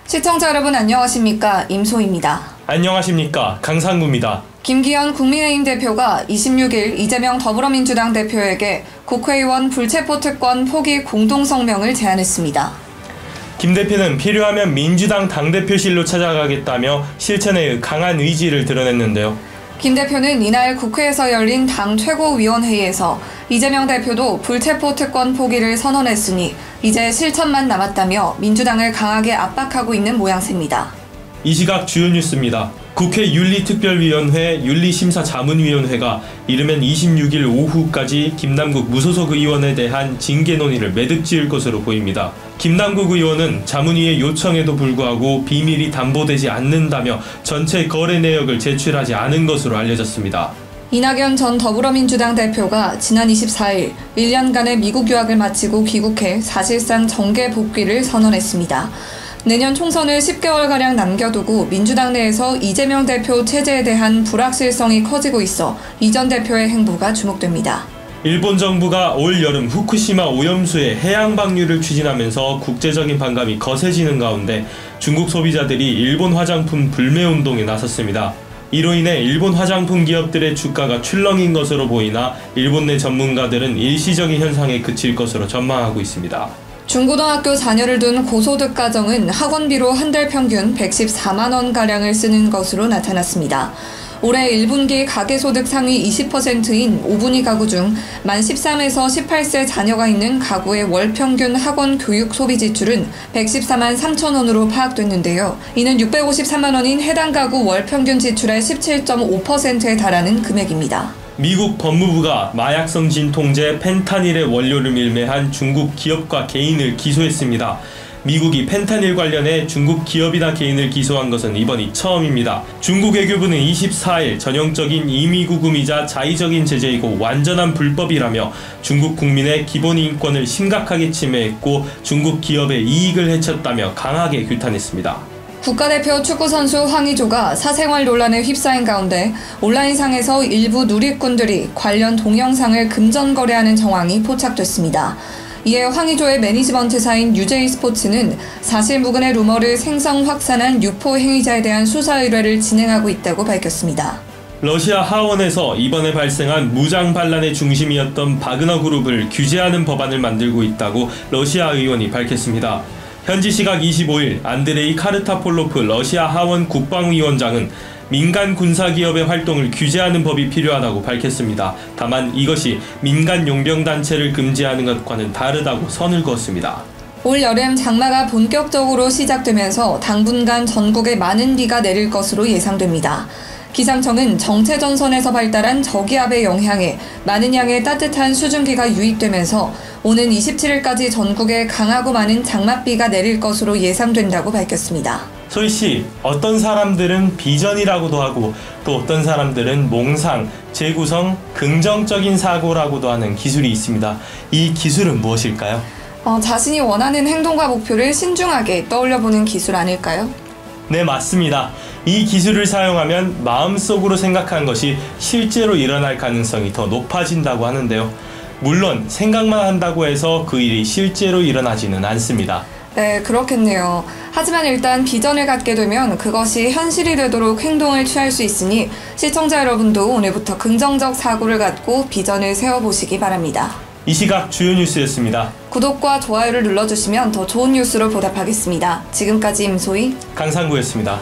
시청자 여러분 안녕하십니까? 임소희입니다. 안녕하십니까? 강상구입니다. 김기현 국민의힘 대표가 26일 이재명 더불어민주당 대표에게 국회의원 불체포 특권 포기 공동성명을 제안했습니다. 김 대표는 필요하면 민주당 당대표실로 찾아가겠다며 실천에 강한 의지를 드러냈는데요. 김 대표는 이날 국회에서 열린 당 최고위원회의에서 이재명 대표도 불체포 특권 포기를 선언했으니 이제 실천만 남았다며 민주당을 강하게 압박하고 있는 모양새입니다. 이 시각 주요 뉴스입니다. 국회 윤리특별위원회 윤리심사자문위원회가 이르면 26일 오후까지 김남국 무소속 의원에 대한 징계 논의를 매듭 지을 것으로 보입니다. 김남국 의원은 자문위의 요청에도 불구하고 비밀이 담보되지 않는다며 전체 거래 내역을 제출하지 않은 것으로 알려졌습니다. 이낙연 전 더불어민주당 대표가 지난 24일 1년간의 미국 유학을 마치고 귀국해 사실상 정계 복귀를 선언했습니다. 내년 총선을 10개월가량 남겨두고 민주당 내에서 이재명 대표 체제에 대한 불확실성이 커지고 있어 이 전 대표의 행보가 주목됩니다. 일본 정부가 올 여름 후쿠시마 오염수의 해양 방류를 추진하면서 국제적인 반감이 거세지는 가운데 중국 소비자들이 일본 화장품 불매 운동에 나섰습니다. 이로 인해 일본 화장품 기업들의 주가가 출렁인 것으로 보이나 일본 내 전문가들은 일시적인 현상에 그칠 것으로 전망하고 있습니다. 중고등학교 자녀를 둔 고소득 가정은 학원비로 한 달 평균 114만 원가량을 쓰는 것으로 나타났습니다. 올해 1분기 가계소득 상위 20%인 5분위 가구 중 만 13에서 18세 자녀가 있는 가구의 월 평균 학원 교육 소비 지출은 114만 3천 원으로 파악됐는데요. 이는 653만 원인 해당 가구 월 평균 지출의 17.5%에 달하는 금액입니다. 미국 법무부가 마약성 진통제 펜타닐의 원료를 밀매한 중국 기업과 개인을 기소했습니다. 미국이 펜타닐 관련해 중국 기업이나 개인을 기소한 것은 이번이 처음입니다. 중국 외교부는 24일 전형적인 임의구금이자 자의적인 제재이고 완전한 불법이라며 중국 국민의 기본 인권을 심각하게 침해했고 중국 기업의 이익을 해쳤다며 강하게 규탄했습니다. 국가대표 축구선수 황의조가 사생활 논란에 휩싸인 가운데 온라인상에서 일부 누리꾼들이 관련 동영상을 금전 거래하는 정황이 포착됐습니다. 이에 황의조의 매니지먼트사인 유제이스포츠는 사실무근의 루머를 생성 확산한 유포 행위자에 대한 수사 의뢰를 진행하고 있다고 밝혔습니다. 러시아 하원에서 이번에 발생한 무장 반란의 중심이었던 바그너 그룹을 규제하는 법안을 만들고 있다고 러시아 의원이 밝혔습니다. 현지 시각 25일 안드레이 카르타폴로프 러시아 하원 국방위원장은 민간 군사기업의 활동을 규제하는 법이 필요하다고 밝혔습니다. 다만 이것이 민간 용병단체를 금지하는 것과는 다르다고 선을 그었습니다. 올 여름 장마가 본격적으로 시작되면서 당분간 전국에 많은 비가 내릴 것으로 예상됩니다. 기상청은 정체전선에서 발달한 저기압의 영향에 많은 양의 따뜻한 수증기가 유입되면서 오는 27일까지 전국에 강하고 많은 장맛비가 내릴 것으로 예상된다고 밝혔습니다. 소희씨, 어떤 사람들은 비전이라고도 하고 또 어떤 사람들은 몽상, 재구성, 긍정적인 사고라고도 하는 기술이 있습니다. 이 기술은 무엇일까요? 자신이 원하는 행동과 목표를 신중하게 떠올려보는 기술 아닐까요? 네, 맞습니다. 이 기술을 사용하면 마음속으로 생각한 것이 실제로 일어날 가능성이 더 높아진다고 하는데요. 물론 생각만 한다고 해서 그 일이 실제로 일어나지는 않습니다. 네, 그렇겠네요. 하지만 일단 비전을 갖게 되면 그것이 현실이 되도록 행동을 취할 수 있으니 시청자 여러분도 오늘부터 긍정적 사고를 갖고 비전을 세워보시기 바랍니다. 이 시각 주요 뉴스였습니다. 구독과 좋아요를 눌러주시면 더 좋은 뉴스로 보답하겠습니다. 지금까지 임소희, 강상구였습니다.